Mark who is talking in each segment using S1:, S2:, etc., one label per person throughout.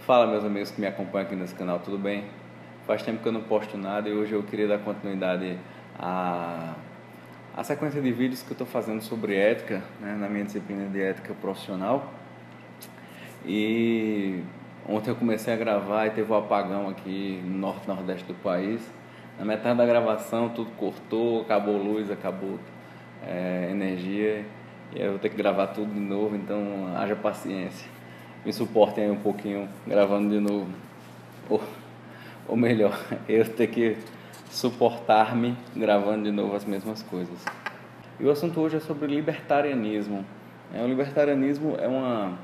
S1: Fala, meus amigos que me acompanham aqui nesse canal, tudo bem? Faz tempo que eu não posto nada e hoje eu queria dar continuidade à sequência de vídeos que eu estou fazendo sobre ética, né, na minha disciplina de ética profissional. E ontem eu comecei a gravar e teve um apagão aqui no norte e nordeste do país. Na metade da gravação tudo cortou, acabou luz, acabou energia, e aí eu vou ter que gravar tudo de novo, então haja paciência. Me suportem aí um pouquinho gravando de novo. Ou melhor, eu ter que suportar-me gravando de novo as mesmas coisas. E o assunto hoje é sobre libertarianismo. O libertarianismo é uma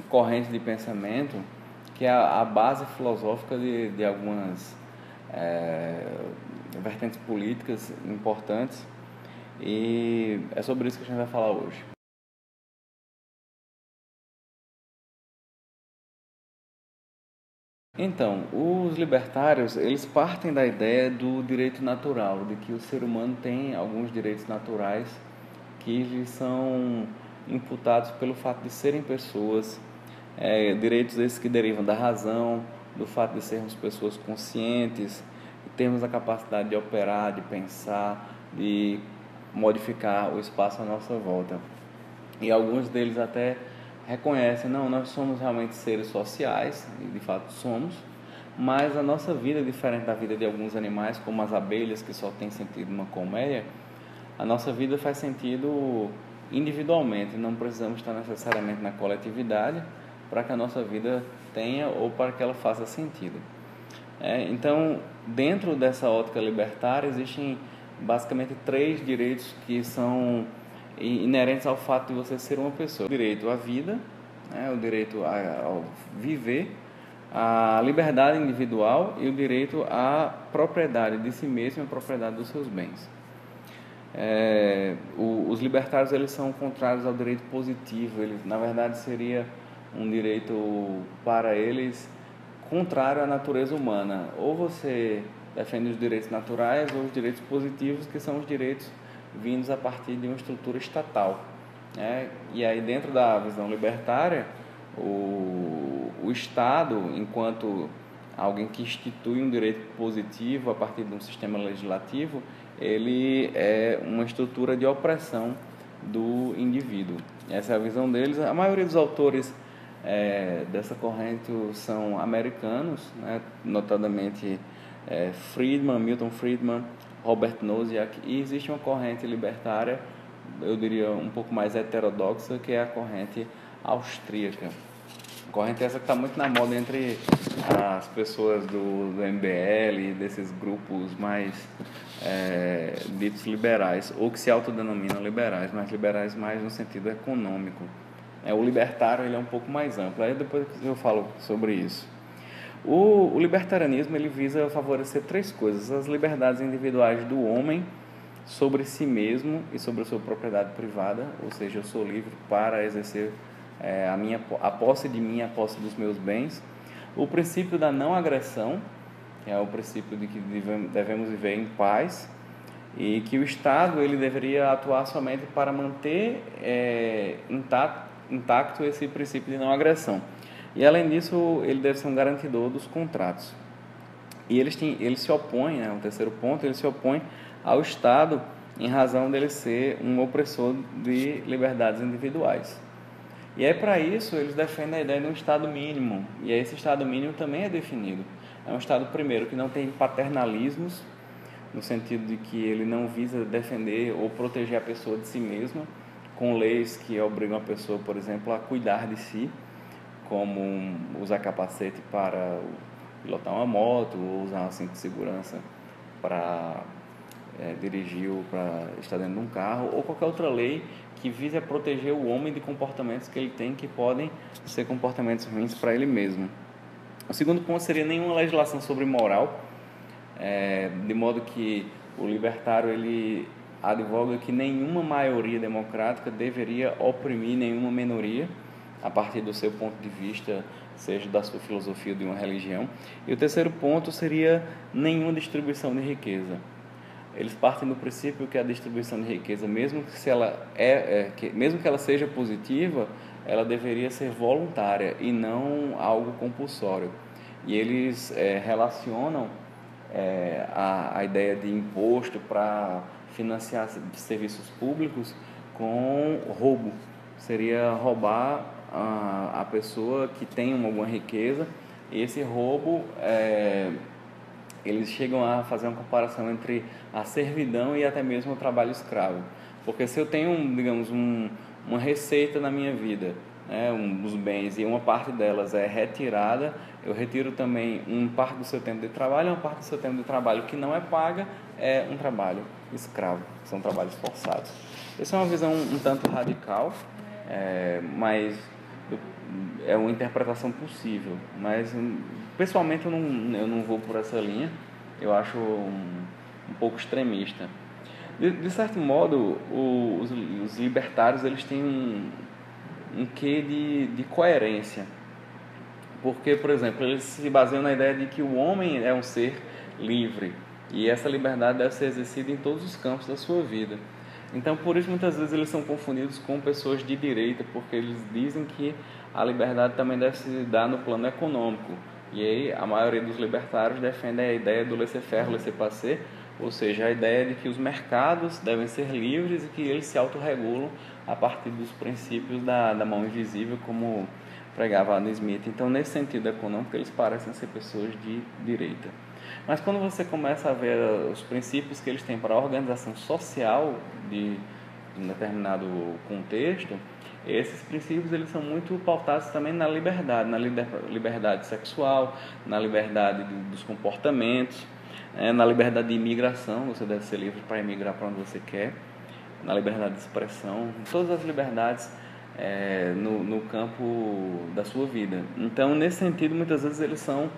S1: corrente de pensamento que é a base filosófica de algumas vertentes políticas importantes, e é sobre isso que a gente vai falar hoje. Então, os libertários, eles partem da ideia do direito natural, de que o ser humano tem alguns direitos naturais que lhes são imputados pelo fato de serem pessoas, direitos esses que derivam da razão, do fato de sermos pessoas conscientes, de termos a capacidade de operar, de pensar, de modificar o espaço à nossa volta. E alguns deles até reconhecem, não, nós somos realmente seres sociais, e de fato somos, mas a nossa vida é diferente da vida de alguns animais, como as abelhas, que só tem sentido numa colmeia. A nossa vida faz sentido individualmente, não precisamos estar necessariamente na coletividade para que a nossa vida tenha ou para que ela faça sentido. Então, dentro dessa ótica libertária, existem basicamente 3 direitos que são inerentes ao fato de você ser uma pessoa: o direito à vida, o direito ao viver, a liberdade individual e o direito à propriedade de si mesmo e a propriedade dos seus bens. Os libertários, eles são contrários ao direito positivo. Ele, na verdade, seria um direito para eles contrário à natureza humana. Ou você defende os direitos naturais ou os direitos positivos, que são os direitos vindos a partir de uma estrutura estatal. E aí, dentro da visão libertária, o Estado, enquanto alguém que institui um direito positivo a partir de um sistema legislativo, ele é uma estrutura de opressão do indivíduo. Essa é a visão deles. A maioria dos autores dessa corrente são americanos, notadamente Milton Friedman, Robert Nozick, e existe uma corrente libertária, eu diria um pouco mais heterodoxa, que é a corrente austríaca. Corrente essa que está muito na moda entre as pessoas do MBL, desses grupos mais ditos liberais, ou que se autodenominam liberais, mas liberais mais no sentido econômico. O libertário, ele é um pouco mais amplo, aí depois eu falo sobre isso. O libertarianismo, ele visa favorecer 3 coisas: as liberdades individuais do homem sobre si mesmo e sobre a sua propriedade privada, ou seja, eu sou livre para exercer a posse de mim, a posse dos meus bens. O princípio da não agressão, que é o princípio de que devemos viver em paz, e que o Estado, ele deveria atuar somente para manter intacto esse princípio de não agressão. E além disso, ele deve ser um garantidor dos contratos. E ele se opõe, o terceiro ponto, ele se opõe ao Estado em razão dele ser um opressor de liberdades individuais. E aí, para isso, eles defendem a ideia de um Estado mínimo. E esse Estado mínimo também é definido. É um Estado, primeiro, que não tem paternalismos, no sentido de que ele não visa defender ou proteger a pessoa de si mesma, com leis que obrigam a pessoa, por exemplo, a cuidar de si, como usar capacete para pilotar uma moto, ou usar um cinto de segurança para dirigir ou para estar dentro de um carro, ou qualquer outra lei que vise a proteger o homem de comportamentos que ele tem, que podem ser comportamentos ruins para ele mesmo. O segundo ponto seria nenhuma legislação sobre moral, de modo que o libertário, ele advoga que nenhuma maioria democrática deveria oprimir nenhuma minoria a partir do seu ponto de vista, seja da sua filosofia ou de uma religião. E o terceiro ponto seria nenhuma distribuição de riqueza. Eles partem do princípio que a distribuição de riqueza, mesmo que ela seja positiva, ela deveria ser voluntária e não algo compulsório. E eles relacionam a ideia de imposto para financiar serviços públicos com roubo. Seria roubar a pessoa que tem alguma riqueza, e esse roubo, eles chegam a fazer uma comparação entre a servidão e até mesmo o trabalho escravo. Porque se eu tenho, digamos, uma receita na minha vida, né, dos bens, e uma parte delas é retirada, eu retiro também uma parte do seu tempo de trabalho, e uma parte do seu tempo de trabalho que não é paga, é um trabalho escravo, são trabalhos forçados. Essa é uma visão um tanto radical, mas é uma interpretação possível, mas pessoalmente eu não vou por essa linha, eu acho um pouco extremista. De certo modo, os libertários eles têm um quê de coerência, porque, por exemplo, eles se baseiam na ideia de que o homem é um ser livre e essa liberdade deve ser exercida em todos os campos da sua vida. Então, por isso, muitas vezes eles são confundidos com pessoas de direita, porque eles dizem que a liberdade também deve se dar no plano econômico. E aí, a maioria dos libertários defende a ideia do laissez-faire, laissez-passer, ou seja, a ideia de que os mercados devem ser livres e que eles se autorregulam a partir dos princípios da mão invisível, como pregava Adam Smith. Então, nesse sentido econômico, eles parecem ser pessoas de direita. Mas quando você começa a ver os princípios que eles têm para a organização social de um determinado contexto, esses princípios eles são muito pautados também na liberdade sexual, na liberdade dos comportamentos, na liberdade de imigração, você deve ser livre para emigrar para onde você quer, na liberdade de expressão, todas as liberdades no campo da sua vida. Então, nesse sentido, muitas vezes eles são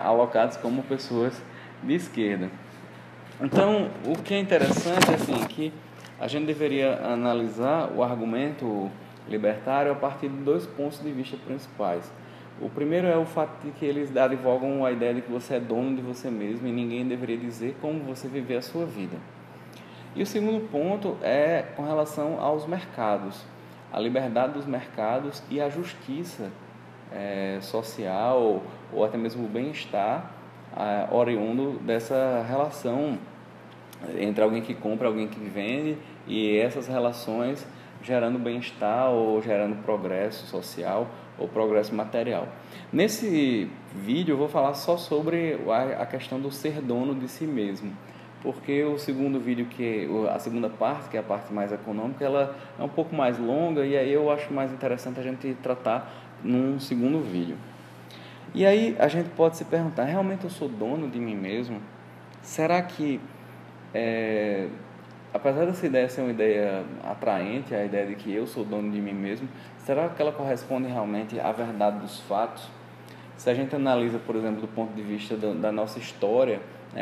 S1: alocados como pessoas de esquerda. Então, o que é interessante é assim, que a gente deveria analisar o argumento libertário a partir de 2 pontos de vista principais. O primeiro é o fato de que eles advogam a ideia de que você é dono de você mesmo e ninguém deveria dizer como você viver a sua vida. E o segundo ponto é com relação aos mercados, a liberdade dos mercados e a justiça social ou até mesmo o bem-estar oriundo dessa relação entre alguém que compra e alguém que vende, e essas relações gerando bem-estar ou gerando progresso social ou progresso material. Nesse vídeo eu vou falar só sobre a questão do ser dono de si mesmo, porque o segundo vídeo, a segunda parte, que é a parte mais econômica, ela é um pouco mais longa e aí eu acho mais interessante a gente tratar num segundo vídeo. E aí a gente pode se perguntar, realmente eu sou dono de mim mesmo? Será que, apesar dessa ideia ser uma ideia atraente, a ideia de que eu sou dono de mim mesmo, será que ela corresponde realmente à verdade dos fatos? Se a gente analisa, por exemplo, do ponto de vista da nossa história,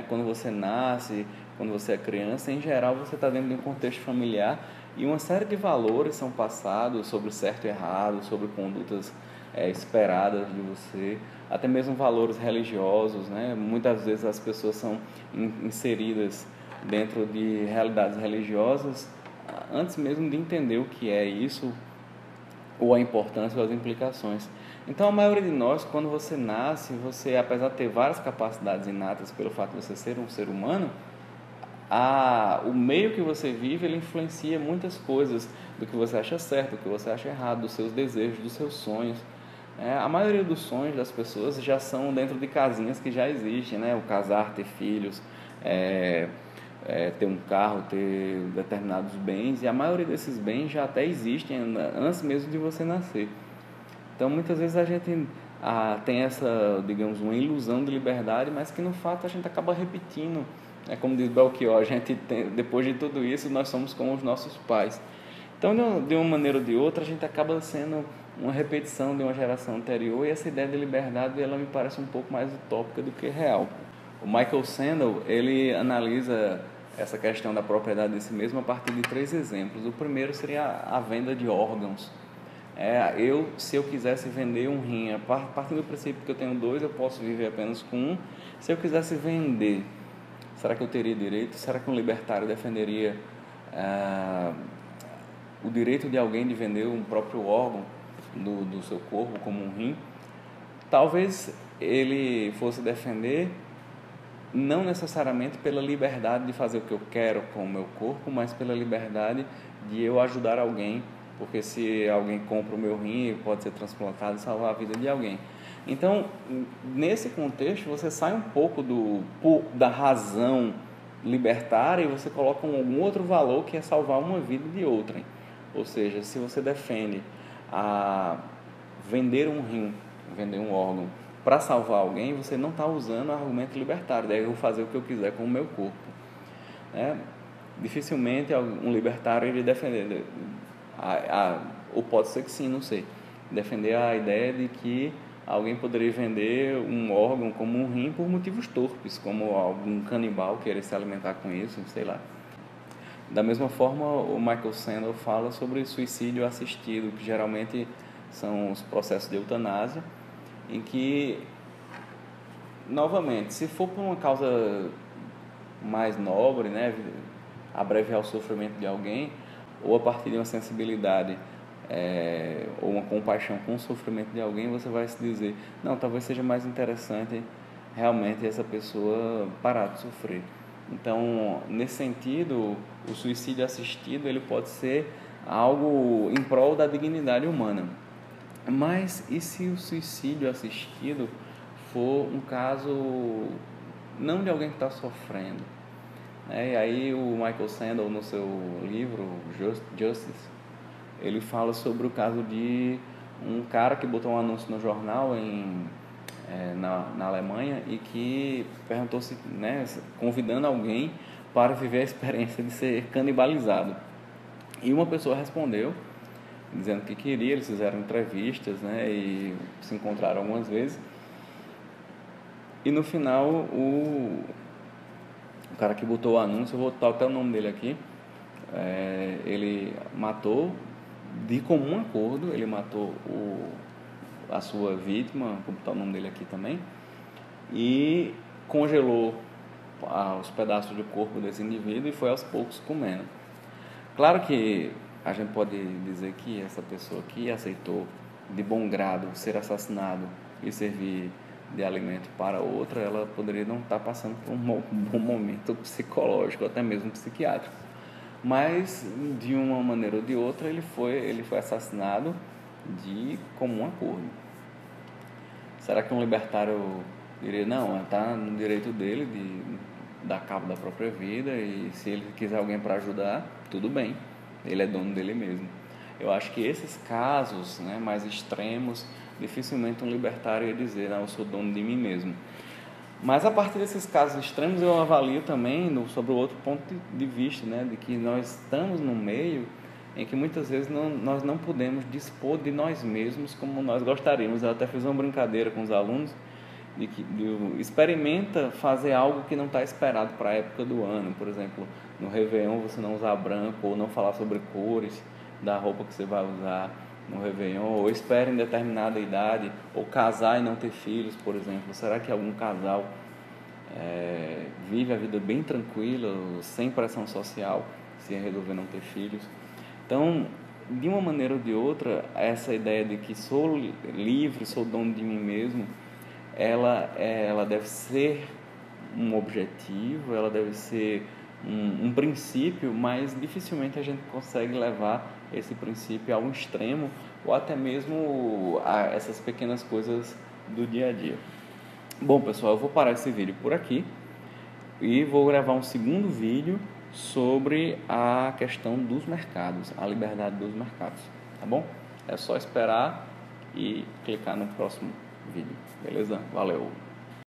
S1: quando você nasce, quando você é criança, em geral você está dentro de um contexto familiar e uma série de valores são passados sobre certo e errado, sobre condutas esperadas de você, até mesmo valores religiosos, Muitas vezes as pessoas são inseridas dentro de realidades religiosas antes mesmo de entender o que é isso, ou a importância ou as implicações. Então, a maioria de nós, quando você nasce, você, apesar de ter várias capacidades inatas pelo fato de você ser um ser humano, o meio que você vive, ele influencia muitas coisas do que você acha certo, do que você acha errado, dos seus desejos, dos seus sonhos. A maioria dos sonhos das pessoas já são dentro de casinhas que já existem, o casar, ter filhos, ter um carro, ter determinados bens, e a maioria desses bens já até existem antes mesmo de você nascer. Então, muitas vezes a gente tem essa, digamos, uma ilusão de liberdade, mas que no fato a gente acaba repetindo. Como diz Belchior, depois de tudo isso, nós somos como os nossos pais. Então, de uma maneira ou de outra, a gente acaba sendo uma repetição de uma geração anterior, e essa ideia de liberdade, ela me parece um pouco mais utópica do que real. O Michael Sandel, ele analisa essa questão da propriedade de si mesmo a partir de 3 exemplos. O primeiro seria a venda de órgãos. Se eu quisesse vender um rim, a partir do princípio que eu tenho 2, eu posso viver apenas com um. Se eu quisesse vender, será que eu teria direito? Será que um libertário defenderia o direito de alguém de vender um próprio órgão? do seu corpo como um rim, talvez ele fosse defender não necessariamente pela liberdade de fazer o que eu quero com o meu corpo, mas pela liberdade de eu ajudar alguém, porque se alguém compra o meu rim, pode ser transplantado e salvar a vida de alguém. Então, nesse contexto, você sai um pouco da razão libertária e você coloca algum outro valor que é salvar uma vida de outrem. Ou seja, se você defende a vender um rim, vender um órgão para salvar alguém, você não está usando o argumento libertário, daí eu vou fazer o que eu quiser com o meu corpo. Dificilmente um libertário iria defender, ou pode ser que sim, não sei, defender a ideia de que alguém poderia vender um órgão como um rim por motivos torpes, como algum canibal querer se alimentar com isso, sei lá. Da mesma forma, o Michael Sandel fala sobre suicídio assistido, que geralmente são os processos de eutanásia, em que, novamente, se for por uma causa mais nobre, né, abreviar o sofrimento de alguém, ou a partir de uma sensibilidade ou uma compaixão com o sofrimento de alguém, você vai se dizer, não, talvez seja mais interessante realmente essa pessoa parar de sofrer. Então, nesse sentido, o suicídio assistido ele pode ser algo em prol da dignidade humana. Mas e se o suicídio assistido for um caso não de alguém que está sofrendo? E aí o Michael Sandel, no seu livro Justice, ele fala sobre o caso de um cara que botou um anúncio no jornal na Alemanha e que perguntou-se, né, convidando alguém para viver a experiência de ser canibalizado. E uma pessoa respondeu, dizendo que queria, eles fizeram entrevistas, né, e se encontraram algumas vezes. E no final, o cara que botou o anúncio, eu vou botar até o nome dele aqui, ele matou, de comum acordo, ele matou a sua vítima, vou botar o nome dele aqui também, e congelou os pedaços do corpo desse indivíduo e foi aos poucos comendo. Claro que a gente pode dizer que essa pessoa que aceitou de bom grado ser assassinado e servir de alimento para outra, ela poderia não estar passando por um bom momento psicológico, até mesmo psiquiátrico. Mas, de uma maneira ou de outra, ele foi assassinado de comum acordo. Será que um libertário diria, não, está no direito dele de dar cabo da própria vida e se ele quiser alguém para ajudar, tudo bem, ele é dono dele mesmo. Eu acho que esses casos, né, mais extremos, dificilmente um libertário ia dizer, não, eu sou dono de mim mesmo. Mas a partir desses casos extremos eu avalio também sobre o outro ponto de vista, né, de que nós estamos num meio em que muitas vezes nós não podemos dispor de nós mesmos como nós gostaríamos. Eu até fiz uma brincadeira com os alunos de experimenta fazer algo que não está esperado para a época do ano. Por exemplo, no Réveillon você não usar branco ou não falar sobre cores da roupa que você vai usar no Réveillon, ou espera em determinada idade, ou casar e não ter filhos, por exemplo. Será que algum casal vive a vida bem tranquila, sem pressão social, se resolver não ter filhos? Então, de uma maneira ou de outra, essa ideia de que sou livre, sou dono de mim mesmo, ela deve ser um objetivo, ela deve ser um princípio, mas dificilmente a gente consegue levar esse princípio a um extremo ou até mesmo a essas pequenas coisas do dia a dia. Bom, pessoal, eu vou parar esse vídeo por aqui e vou gravar um segundo vídeo sobre a questão dos mercados, a liberdade dos mercados, tá bom? É só esperar e clicar no próximo vídeo, beleza? Valeu!